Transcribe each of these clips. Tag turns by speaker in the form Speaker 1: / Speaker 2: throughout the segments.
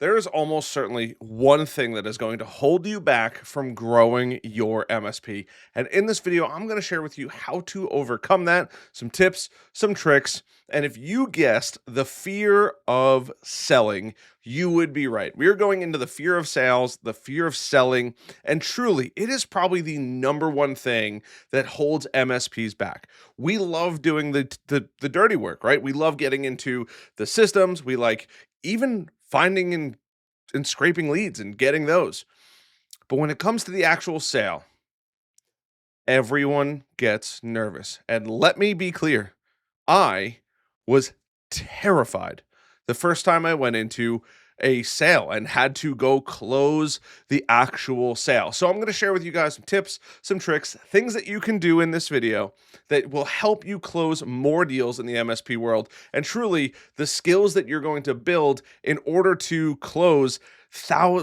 Speaker 1: There is almost certainly one thing that is going to hold you back from growing your MSP. And in this video, I'm going to share with you how to overcome that, some tips, some tricks. And if you guessed the fear of selling, you would be right. We are going into the fear of sales, the fear of selling, and truly, it is probably the number one thing that holds MSPs back. We love doing the dirty work, right? We love getting into the systems. We like even finding and scraping leads and getting those. But when it comes to the actual sale, everyone gets nervous. And let me be clear, I was terrified the first time I went into a sale and had to go close the actual sale. So I'm going to share with you guys some tips, some tricks, things that you can do in this video that will help you close more deals in the MSP world, and truly the skills that you're going to build in order to close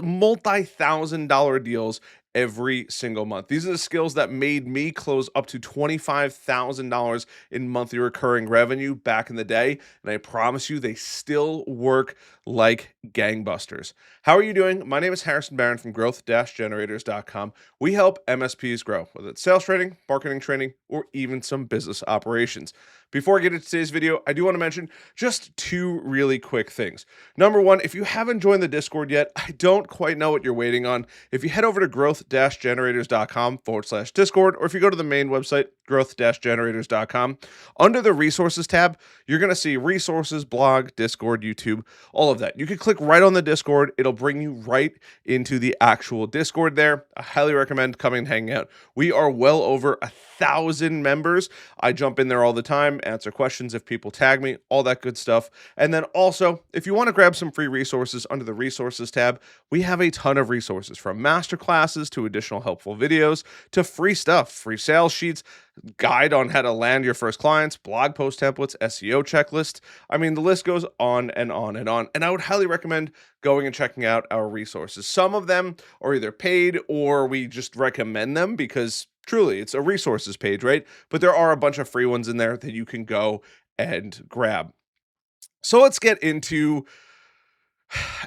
Speaker 1: multi-thousand-dollar deals every single month. These are the skills that made me close up to $25,000 in monthly recurring revenue back in the day. And I promise you, they still work like gangbusters. How are you doing? My name is Harrison Barron from growth-generators.com. We help MSPs grow, whether it's sales training, marketing training, or even some business operations. Before I get into today's video, I do want to mention just two really quick things. Number one, if you haven't joined the Discord yet, I don't quite know what you're waiting on. If you head over to growth-generators.com/Discord, or if you go to the main website, growth-generators.com, under the resources tab, you're going to see resources, blog, Discord, YouTube, all of that. You can click right on the Discord. It'll bring you right into the actual Discord there. I highly recommend coming and hanging out. We are well over 1,000 members. I jump in there all the time, answer questions if people tag me, all that good stuff. And then also, if you want to grab some free resources under the resources tab, we have a ton of resources, from masterclasses to additional helpful videos to free stuff, free sales sheets, guide on how to land your first clients, blog post templates, SEO checklist. I mean, the list goes on and on and on. And I would highly recommend going and checking out our resources. Some of them are either paid or we just recommend them because truly it's a resources page, right? But there are a bunch of free ones in there that you can go and grab. So let's get into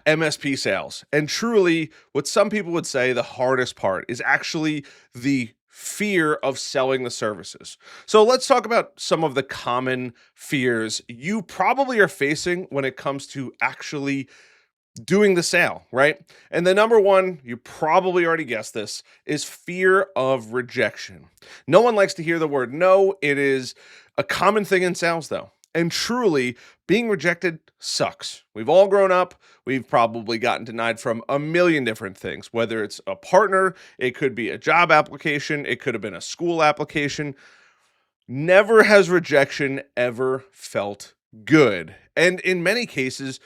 Speaker 1: MSP sales. And truly, what some people would say the hardest part is actually the fear of selling the services. So let's talk about some of the common fears you probably are facing when it comes to actually doing the sale, right? And the number one, you probably already guessed this, is fear of rejection. No one likes to hear the word no. It is a common thing in sales, though. And truly, being rejected sucks. We've all grown up. We've probably gotten denied from a million different things, whether it's a partner, it could be a job application, it could have been a school application. Never has rejection ever felt good. And in many cases,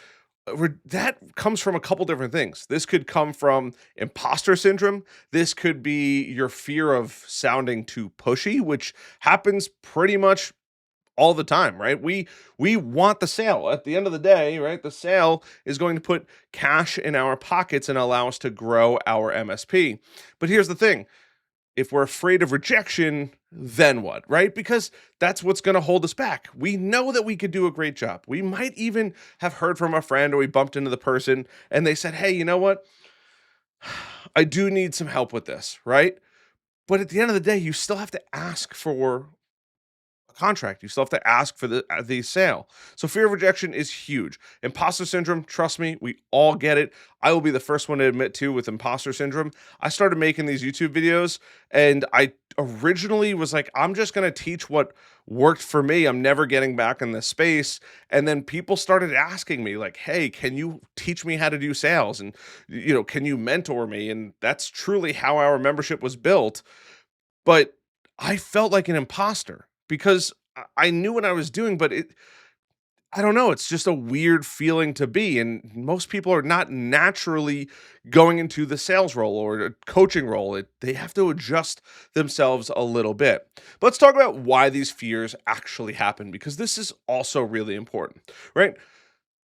Speaker 1: that comes from a couple different things. This could come from imposter syndrome. This could be your fear of sounding too pushy, which happens pretty much all the time, right? We want the sale. At the end of the day, right? The sale is going to put cash in our pockets and allow us to grow our MSP. But here's the thing. If we're afraid of rejection, then what, right? Because that's what's going to hold us back. We know that we could do a great job. We might even have heard from a friend, or we bumped into the person and they said, "Hey, you know what? I do need some help with this," right? But at the end of the day, you still have to ask for contract. You still have to ask for the sale. So fear of rejection is huge. Imposter syndrome, trust me, we all get it. I will be the first one to admit too, with imposter syndrome, I started making these YouTube videos and I originally was like, I'm just going to teach what worked for me. I'm never getting back in this space. And then people started asking me like, "Hey, can you teach me how to do sales? And, can you mentor me?" And that's truly how our membership was built. But I felt like an imposter because I knew what I was doing, but I don't know, it's just a weird feeling to be. And most people are not naturally going into the sales role or a coaching role. They have to adjust themselves a little bit. But let's talk about why these fears actually happen, because this is also really important, right?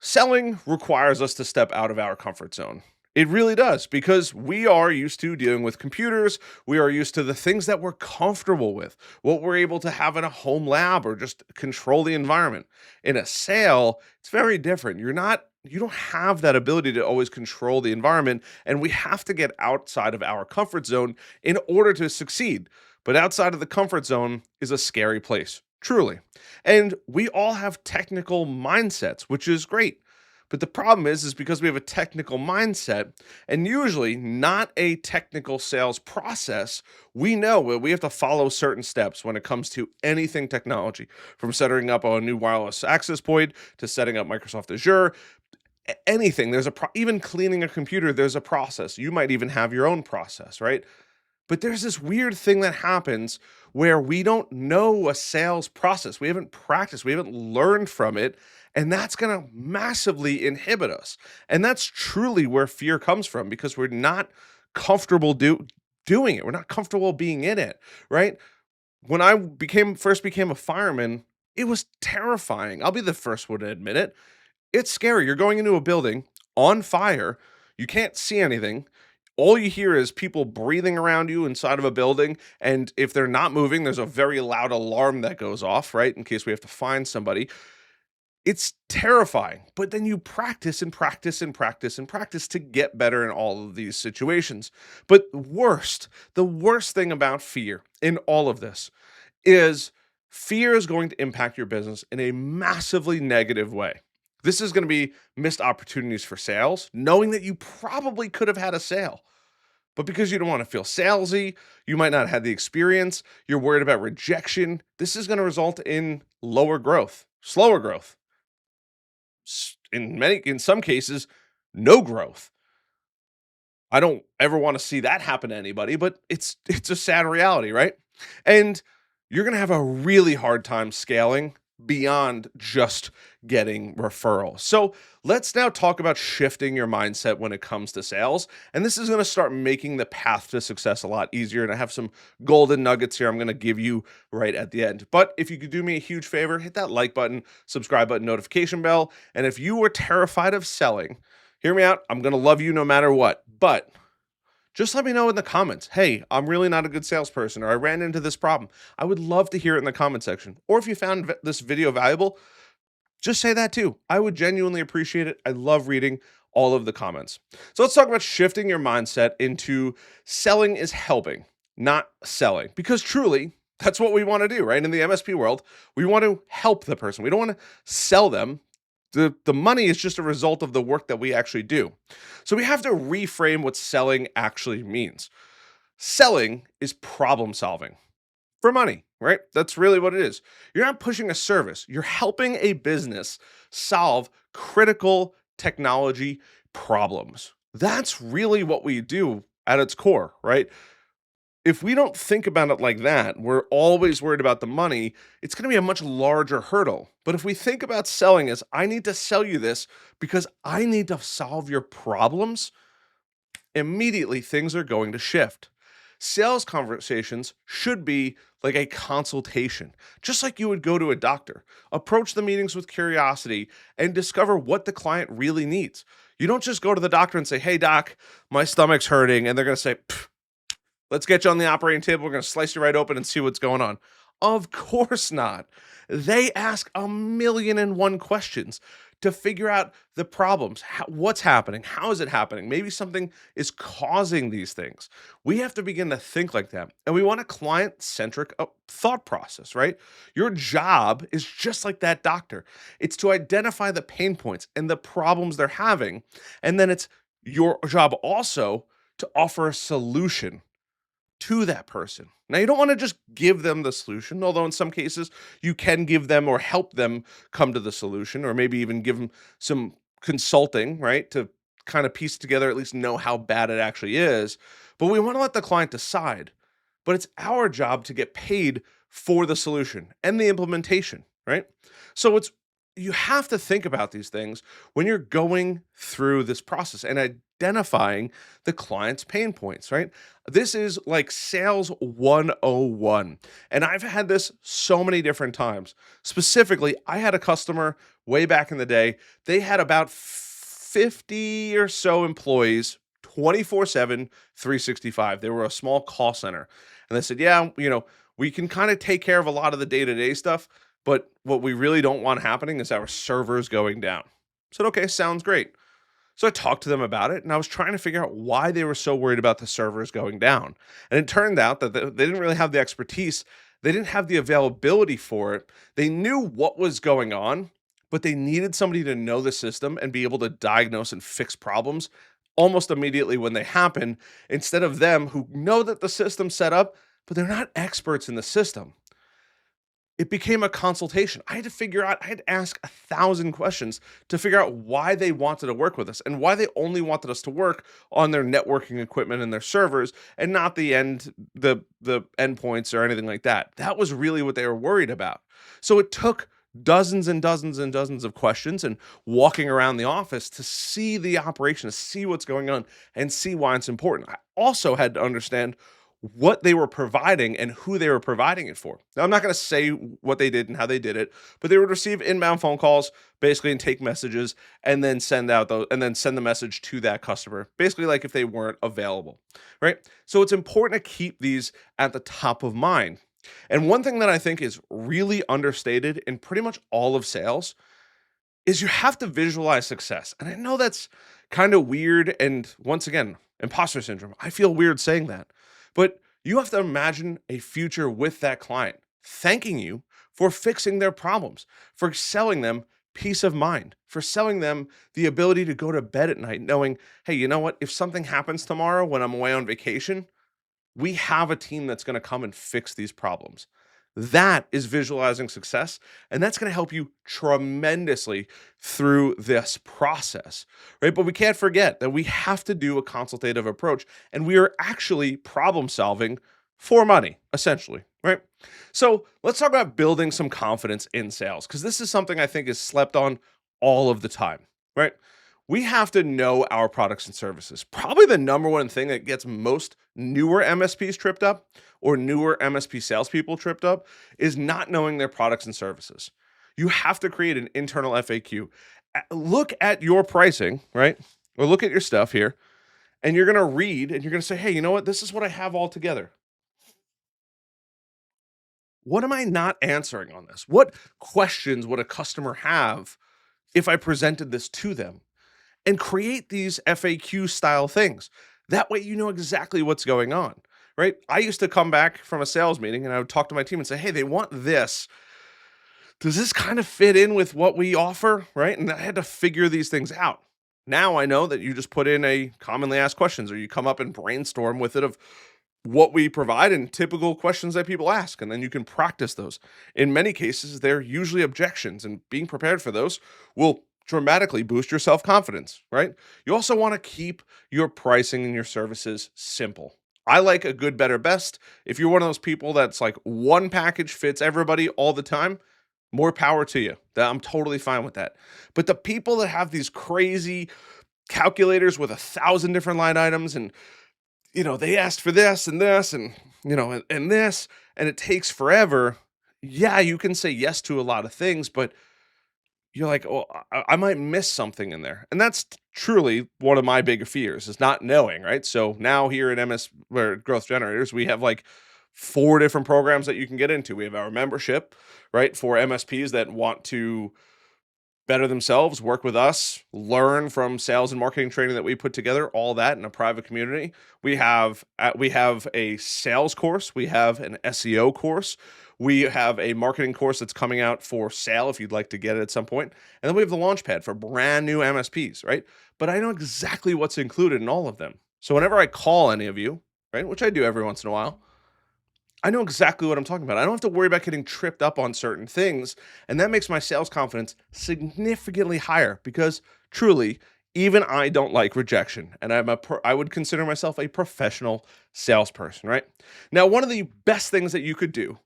Speaker 1: Selling requires us to step out of our comfort zone. It really does, because we are used to dealing with computers. We are used to the things that we're comfortable with, what we're able to have in a home lab or just control the environment. In a sale, it's very different. You're not you don't have that ability to always control the environment, and we have to get outside of our comfort zone in order to succeed. But outside of the comfort zone is a scary place, truly. And we all have technical mindsets, which is great. But the problem is because we have a technical mindset and usually not a technical sales process, we know that we have to follow certain steps when it comes to anything technology, from setting up a new wireless access point to setting up Microsoft Azure, anything. Even cleaning a computer, there's a process. You might even have your own process, right? But there's this weird thing that happens where we don't know a sales process. We haven't practiced, we haven't learned from it, and that's going to massively inhibit us. And that's truly where fear comes from because we're not comfortable doing it. We're not comfortable being in it, right? When I became a fireman, it was terrifying. I'll be the first one to admit it. It's scary. You're going into a building on fire. You can't see anything. All you hear is people breathing around you inside of a building. And if they're not moving, there's a very loud alarm that goes off, right? In case we have to find somebody. It's terrifying. But then you practice and practice and practice and practice to get better in all of these situations. But the worst thing about fear in all of this is fear is going to impact your business in a massively negative way. This is going to be missed opportunities for sales, knowing that you probably could have had a sale. But because you don't want to feel salesy, you might not have had the experience, you're worried about rejection. This is going to result in lower growth, slower growth. In some cases, no growth. I don't ever want to see that happen to anybody, but it's a sad reality, right? And you're going to have a really hard time scaling beyond just getting referrals. So let's now talk about shifting your mindset when it comes to sales. And this is going to start making the path to success a lot easier. And I have some golden nuggets here I'm going to give you right at the end. But if you could do me a huge favor, hit that like button, subscribe button, notification bell. And if you were terrified of selling, hear me out. I'm going to love you no matter what. But just let me know in the comments. Hey, I'm really not a good salesperson, or I ran into this problem. I would love to hear it in the comment section. Or if you found this video valuable, just say that too. I would genuinely appreciate it. I love reading all of the comments. So let's talk about shifting your mindset into selling is helping, not selling. Because truly, that's what we want to do, right? In the MSP world, we want to help the person. We don't want to sell them. The money is just a result of the work that we actually do. So we have to reframe what selling actually means. Selling is problem solving for money, right? That's really what it is. You're not pushing a service, you're helping a business solve critical technology problems. That's really what we do at its core, right? If we don't think about it like that, we're always worried about the money, it's going to be a much larger hurdle. But if we think about selling as I need to sell you this because I need to solve your problems, immediately things are going to shift. Sales conversations should be like a consultation, just like you would go to a doctor. Approach the meetings with curiosity and discover what the client really needs. You don't just go to the doctor and say, "Hey, doc, my stomach's hurting," and they're going to say, "Let's get you on the operating table. We're going to slice you right open and see what's going on." Of course not. They ask a million and one questions to figure out the problems. What's happening? How is it happening? Maybe something is causing these things. We have to begin to think like that. And we want a client centric thought process, right? Your job is just like that doctor. It's to identify the pain points and the problems they're having. And then it's your job also to offer a solution to that person. Now, you don't want to just give them the solution, although in some cases you can give them or help them come to the solution, or maybe even give them some consulting, right? To kind of piece together, at least know how bad it actually is. But we want to let the client decide. But it's our job to get paid for the solution and the implementation, right? So you have to think about these things when you're going through this process and identifying the client's pain points, right? This is like sales 101. And I've had this so many different times. Specifically, I had a customer way back in the day. They had about 50 or so employees, 24/7, 365. They were a small call center. And they said, "Yeah, we can kind of take care of a lot of the day-to-day stuff, but what we really don't want happening is our servers going down." Said, okay, sounds great. So I talked to them about it and I was trying to figure out why they were so worried about the servers going down. And it turned out that they didn't really have the expertise, they didn't have the availability for it. They knew what was going on, but they needed somebody to know the system and be able to diagnose and fix problems almost immediately when they happen, instead of them who know that the system's set up, but they're not experts in the system. It became a consultation. I had to figure out, I had to ask 1,000 questions to figure out why they wanted to work with us and why they only wanted us to work on their networking equipment and their servers and not the endpoints or anything like that. That was really what they were worried about. So it took dozens and dozens and dozens of questions and walking around the office to see the operation, to see what's going on and see why it's important. I also had to understand what they were providing and who they were providing it for. Now, I'm not going to say what they did and how they did it, but they would receive inbound phone calls basically and take messages and then send out those and then send the message to that customer, basically like if they weren't available, right? So it's important to keep these at the top of mind. And one thing that I think is really understated in pretty much all of sales is you have to visualize success. And I know that's kind of weird. And once again, imposter syndrome. I feel weird saying that. But you have to imagine a future with that client, thanking you for fixing their problems, for selling them peace of mind, for selling them the ability to go to bed at night knowing, hey, you know what? If something happens tomorrow when I'm away on vacation, we have a team that's going to come and fix these problems. That is visualizing success, and that's going to help you tremendously through this process, right? But we can't forget that we have to do a consultative approach, and we are actually problem solving for money, essentially, right? So let's talk about building some confidence in sales, because this is something I think is slept on all of the time, right? We have to know our products and services. Probably the number one thing that gets most newer MSPs tripped up or newer MSP salespeople tripped up is not knowing their products and services. You have to create an internal FAQ. Look at your pricing, right? Or look at your stuff here, and you're going to read and you're going to say, hey, you know what? This is what I have all together. What am I not answering on this? What questions would a customer have if I presented this to them? And create these FAQ style things. That way, you know exactly what's going on, right? I used to come back from a sales meeting and I would talk to my team and say, hey, they want this. Does this kind of fit in with what we offer, right? And I had to figure these things out. Now I know that you just put in a commonly asked questions or you come up and brainstorm with it of what we provide and typical questions that people ask, and then you can practice those. In many cases, they're usually objections, and being prepared for those will dramatically boost your self confidence, right? You also want to keep your pricing and your services simple. I like a good, better, best. If you're one of those people that's like one package fits everybody all the time, more power to you. I'm totally fine with that. But the people that have these crazy calculators with 1,000 different line items and they asked for this and and this, and it takes forever. Yeah, you can say yes to a lot of things, but you're like, oh, I might miss something in there. And that's truly one of my big fears is not knowing, right? So now here at where Growth Generators, we have like 4 different programs that you can get into. We have our membership, right? For MSPs that want to better themselves, work with us, learn from sales and marketing training that we put together, all that in a private community. We have a sales course, we have an SEO course, we have a marketing course that's coming out for sale if you'd like to get it at some point. And then we have the Launchpad for brand new MSPs, right? But I know exactly what's included in all of them. So whenever I call any of you, right, which I do every once in a while, I know exactly what I'm talking about. I don't have to worry about getting tripped up on certain things. And that makes my sales confidence significantly higher because truly, even I don't like rejection. And I would consider myself a professional salesperson, right? Now, one of the best things that you could do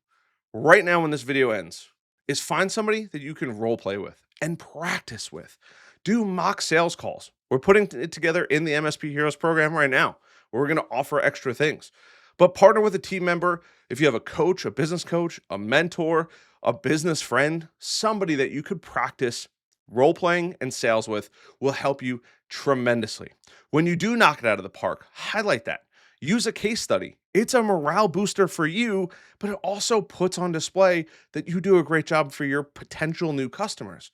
Speaker 1: right now when this video ends is find somebody that you can role play with and practice with. Do mock sales calls. We're putting it together in the MSP Heroes program right now, where we're going to offer extra things. But partner with a team member. If you have a coach, a business coach, a mentor, a business friend, somebody that you could practice role playing and sales with will help you tremendously. When you do knock it out of the park, highlight that. Use a case study. It's a morale booster for you, but it also puts on display that you do a great job for your potential new customers.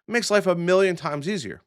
Speaker 1: It makes life a million times easier.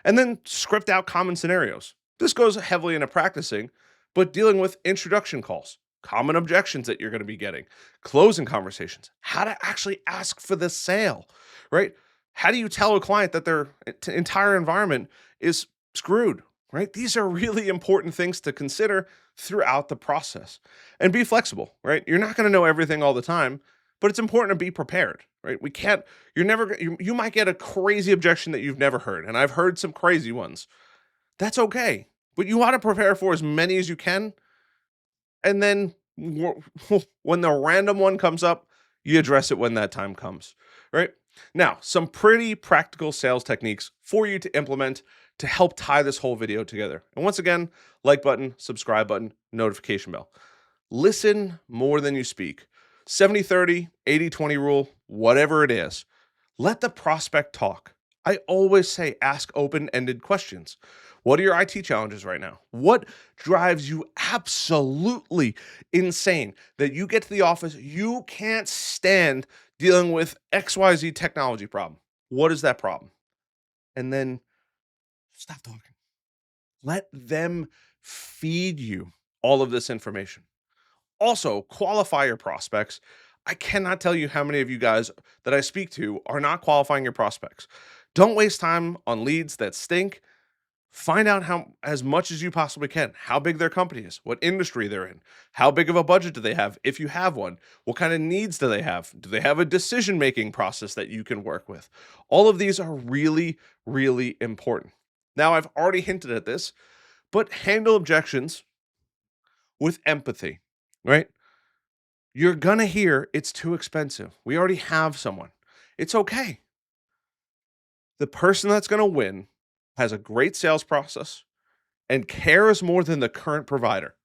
Speaker 1: And then script out common scenarios. This goes heavily into practicing, but dealing with introduction calls, common objections that you're going to be getting, closing conversations, how to actually ask for the sale, right? How do you tell a client that their entire environment is screwed, right? These are really important things to consider throughout the process and be flexible, right? You're not going to know everything all the time, but it's important to be prepared, right? We can't, you're never, you might get a crazy objection that you've never heard. And I've heard some crazy ones. That's okay. But you ought to prepare for as many as you can. And then when the random one comes up, you address it when that time comes, right? Now, some pretty practical sales techniques for you to implement to help tie this whole video together. And once again, like button, subscribe button, notification bell. Listen more than you speak. 70-30, 80-20 rule, whatever it is. Let the prospect talk. I always say ask open-ended questions. What are your IT challenges right now? What drives you absolutely insane that you get to the office, you can't stand dealing with XYZ technology problem? What is that problem? And then stop talking. Let them feed you all of this information. Also, qualify your prospects. I cannot tell you how many of you guys that I speak to are not qualifying your prospects. Don't waste time on leads that stink. Find out how as much as you possibly can, how big their company is, what industry they're in, how big of a budget do they have if you have one, what kind of needs do they have? Do they have a decision-making process that you can work with? All of these are really, really important. Now, I've already hinted at this, but handle objections with empathy, right? You're gonna hear it's too expensive. We already have someone. It's okay. The person that's gonna win has a great sales process and cares more than the current provider.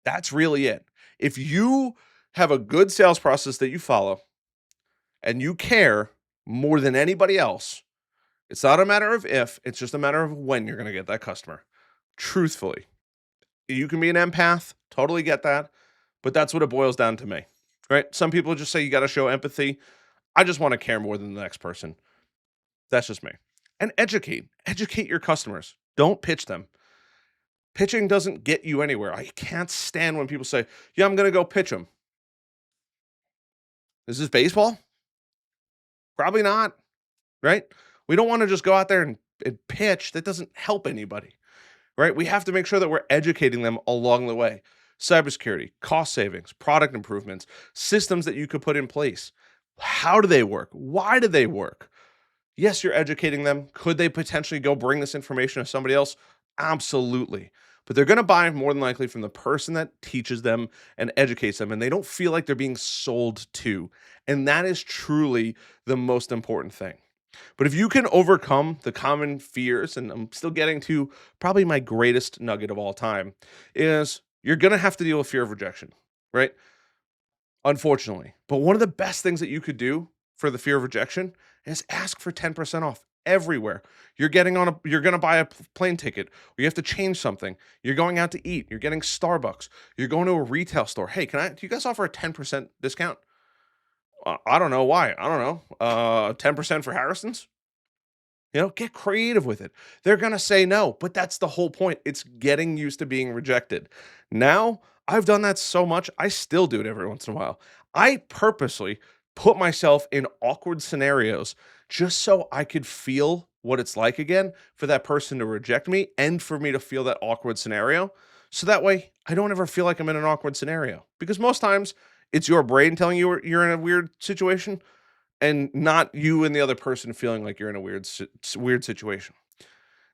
Speaker 1: That's really it. If you have a good sales process that you follow and you care more than anybody else, it's not a matter of if, it's just a matter of when you're gonna get that customer. Truthfully. You can be an empath, totally get that, but that's what it boils down to me, right? Some people just say you got to show empathy. I just want to care more than the next person. That's just me. And educate your customers. Don't pitch them. Pitching doesn't get you anywhere. I can't stand when people say, yeah, I'm going to go pitch them. Is this baseball? Probably not, right? We don't want to just go out there and pitch. That doesn't help anybody. Right? We have to make sure that we're educating them along the way. Cybersecurity, cost savings, product improvements, systems that you could put in place. How do they work? Why do they work? Yes, you're educating them. Could they potentially go bring this information to somebody else? Absolutely. But they're going to buy more than likely from the person that teaches them and educates them, and they don't feel like they're being sold to. And that is truly the most important thing. But if you can overcome the common fears, and I'm still getting to probably my greatest nugget of all time, is you're going to have to deal with fear of rejection, right? Unfortunately. But one of the best things that you could do for the fear of rejection is ask for 10% off everywhere. You're you're going to buy a plane ticket, or you have to change something. You're going out to eat. You're getting Starbucks. You're going to a retail store. Hey, do you guys offer a 10% discount? I don't know why. I don't know. 10% for Harrison's? Get creative with it. They're going to say no, but that's the whole point. It's getting used to being rejected. Now, I've done that so much, I still do it every once in a while. I purposely put myself in awkward scenarios just so I could feel what it's like again for that person to reject me and for me to feel that awkward scenario. So that way, I don't ever feel like I'm in an awkward scenario. Because most times, it's your brain telling you you're in a weird situation and not you and the other person feeling like you're in a weird situation.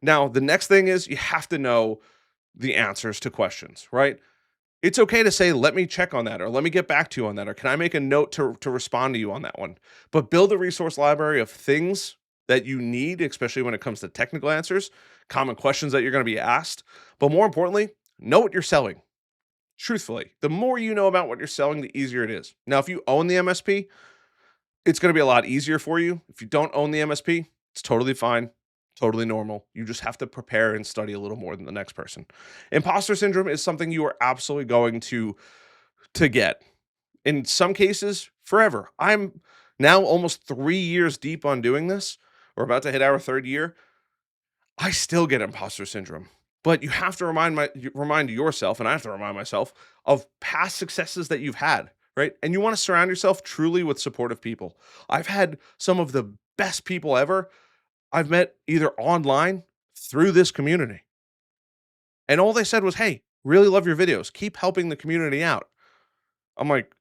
Speaker 1: Now, the next thing is you have to know the answers to questions, right? It's okay to say, let me check on that, or let me get back to you on that, or can I make a note to respond to you on that one? But build a resource library of things that you need, especially when it comes to technical answers, common questions that you're going to be asked. But more importantly, know what you're selling. Truthfully, the more you know about what you're selling, the easier it is. Now, if you own the MSP, it's going to be a lot easier for you. If you don't own the MSP, it's totally fine, totally normal. You just have to prepare and study a little more than the next person. Imposter syndrome is something you are absolutely going to get. In some cases, forever. I'm Now, almost 3 years deep on doing this, we're about to hit our third year. I still get imposter syndrome. But you have to remind yourself, and I have to remind myself of past successes that you've had, right? And you want to surround yourself truly with supportive people. I've had some of the best people ever I've met either online through this community. And all they said was, "Hey, really love your videos. Keep helping the community out." I'm like,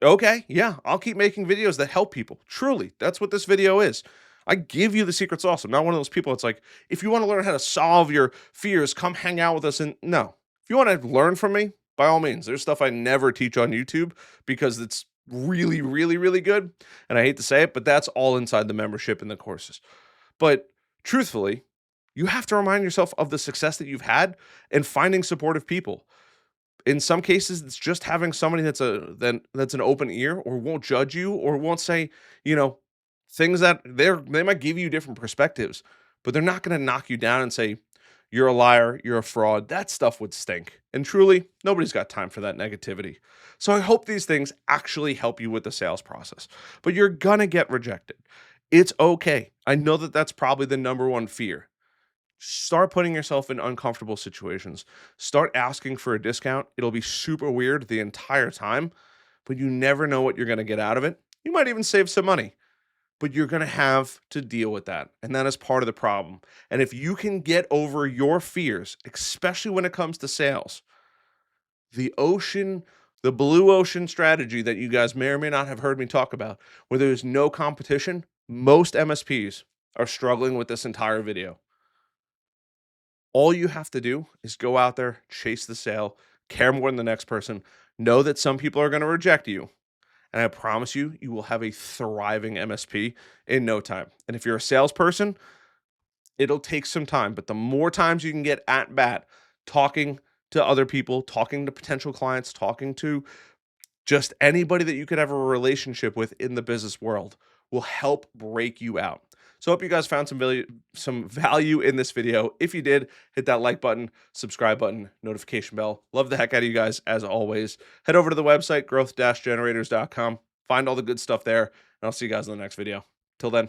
Speaker 1: Okay, yeah, I'll keep making videos that help people." Truly, that's what this video is. I give you the secret sauce. I'm not one of those people that's like, if you want to learn how to solve your fears, come hang out with us. And no, if you want to learn from me, by all means, there's stuff I never teach on YouTube because it's really, really, really good. And I hate to say it, but that's all inside the membership and the courses. But truthfully, you have to remind yourself of the success that you've had and finding supportive people. In some cases, it's just having somebody that's an open ear or won't judge you or won't say, you know, things that they might give you different perspectives, but they're not gonna knock you down and say, "You're a liar, you're a fraud." That stuff would stink. And truly, nobody's got time for that negativity. So I hope these things actually help you with the sales process. But you're gonna get rejected. It's okay. I know that that's probably the number one fear. Start putting yourself in uncomfortable situations. Start asking for a discount. It'll be super weird the entire time, but you never know what you're going to get out of it. You might even save some money, but you're going to have to deal with that. And that is part of the problem. And if you can get over your fears, especially when it comes to sales, the ocean, the blue ocean strategy that you guys may or may not have heard me talk about, where there's no competition, most MSPs are struggling with this entire video. All you have to do is go out there, chase the sale, care more than the next person, know that some people are going to reject you. And I promise you, you will have a thriving MSP in no time. And if you're a salesperson, it'll take some time, but the more times you can get at bat talking to other people, talking to potential clients, talking to just anybody that you could have a relationship with in the business world will help break you out. So I hope you guys found some value in this video. If you did, hit that like button, subscribe button, notification bell. Love the heck out of you guys as always. Head over to the website, growth-generators.com. Find all the good stuff there, and I'll see you guys in the next video. Till then.